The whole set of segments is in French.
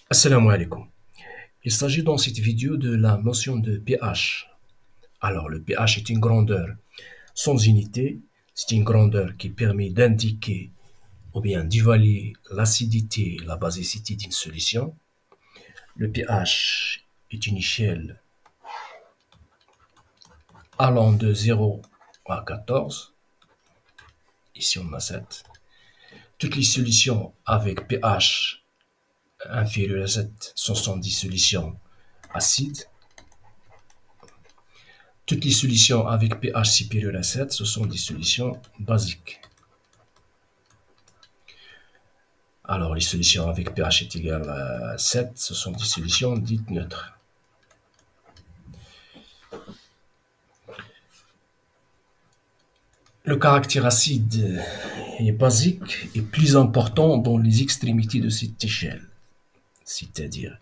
Assalamu alaikum. Il s'agit dans cette vidéo de la notion de pH. Alors, le pH est une grandeur sans unité. C'est une grandeur qui permet d'indiquer ou bien d'évaluer l'acidité et la basicité d'une solution. Le pH est une échelle allant de 0 à 14. Ici, on a 7. Toutes les solutions avec pH inférieur à 7 sont des solutions acides. Toutes les solutions avec pH supérieur à 7, ce sont des solutions basiques. Alors, les solutions avec pH est égal à 7, ce sont des solutions dites neutres. Le caractère acide et basique est plus important dans les extrémités de cette échelle. C'est-à-dire,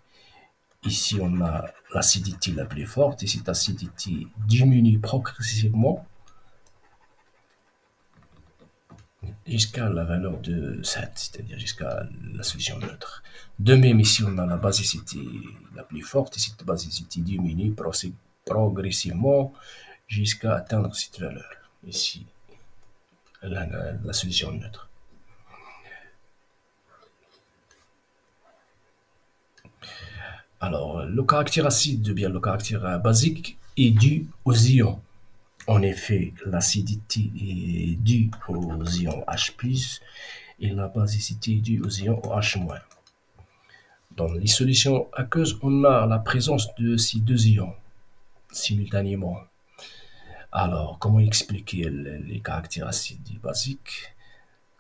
ici on a l'acidité la plus forte et cette acidité diminue progressivement jusqu'à la valeur de 7, c'est-à-dire jusqu'à la solution neutre. De même, ici, on a la basicité la plus forte, et cette basicité diminue progressivement jusqu'à atteindre cette valeur. Ici, la solution neutre. Alors, le caractère acide, ou bien le caractère basique, est dû aux ions. En effet, l'acidité est due aux ions H+, et la basicité est due aux ions OH-. Dans les solutions aqueuses, on a la présence de ces deux ions simultanément. Alors, comment expliquer les caractères acides et basiques?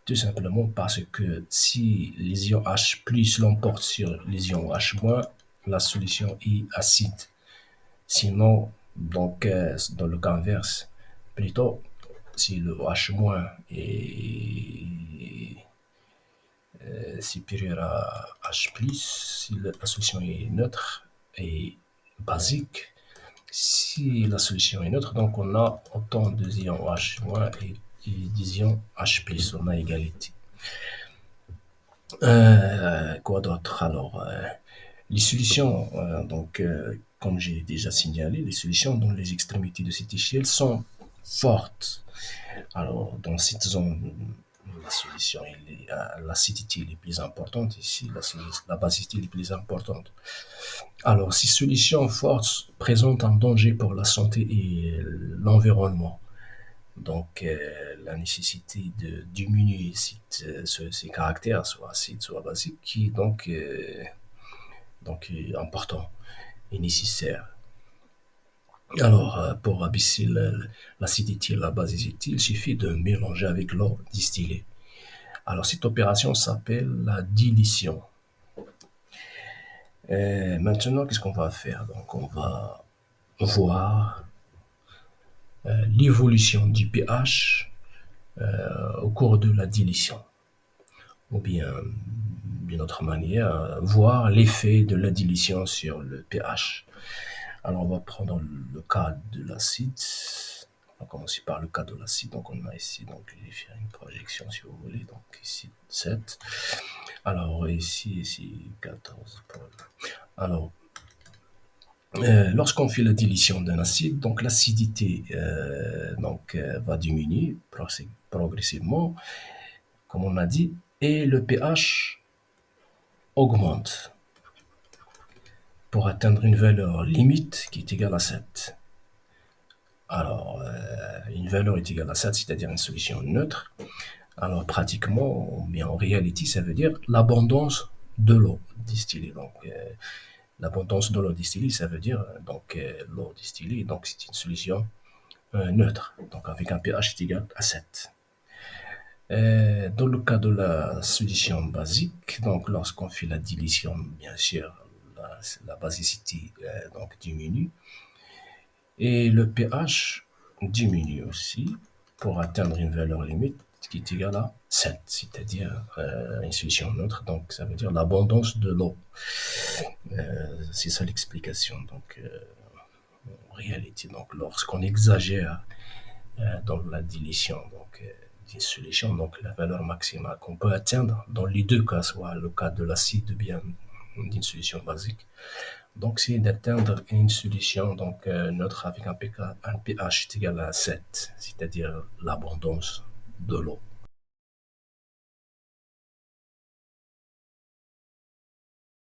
Tout simplement parce que si les ions H+ l'emportent sur les ions OH-, la solution est acide. Sinon, donc, dans le cas inverse, plutôt, si le OH- est supérieur à H+, si la solution est neutre et basique, si la solution est neutre, donc on a autant de ions OH- et des ions H+, on a égalité. Quoi d'autre? Alors, les solutions, comme j'ai déjà signalé, les solutions dans les extrémités de cette échelle sont fortes. Alors, dans cette zone, la solution, l'acidité est plus importante. Ici, la basicité est plus importante. Alors, ces solutions fortes présentent un danger pour la santé et l'environnement. Donc, la nécessité de diminuer ces caractères, soit acides, soit basiques, qui donc est important et nécessaire. Alors, pour abaisser l'acidité et la basicité, il suffit de mélanger avec l'eau distillée. Alors, cette opération s'appelle la dilution. Maintenant, qu'est-ce qu'on va faire? Donc, on va voir l'évolution du pH au cours de la dilution. Ou bien, d'une autre manière, voir l'effet de la dilution sur le pH. Alors, on va prendre le cas de l'acide. On va commencer par le cas de l'acide. Donc, on a ici, donc, je vais faire une projection si vous voulez. Donc, ici, 7. Alors, ici 14. Alors, lorsqu'on fait la dilution d'un acide, donc l'acidité va diminuer progressivement, comme on a dit, et le pH augmente pour atteindre une valeur limite qui est égale à 7. Alors, une valeur est égale à 7, c'est-à-dire une solution neutre. Alors, pratiquement, mais en réalité, ça veut dire l'abondance de l'eau distillée. Donc, l'abondance de l'eau distillée, ça veut dire l'eau distillée, donc c'est une solution neutre, donc avec un pH égal à 7. Dans le cas de la solution basique, donc lorsqu'on fait la dilution, bien sûr, la basicité diminue et le pH diminue aussi pour atteindre une valeur limite qui est égale à 7, c'est-à-dire une solution neutre, donc ça veut dire l'abondance de l'eau. C'est ça l'explication. Donc, en réalité, donc, lorsqu'on exagère dans la dilution, d'une solution, donc la valeur maximale qu'on peut atteindre dans les deux cas, soit le cas de l'acide ou bien d'une solution basique. Donc, c'est d'atteindre une solution donc, neutre avec un pH égal à 7, c'est-à-dire l'abondance de l'eau.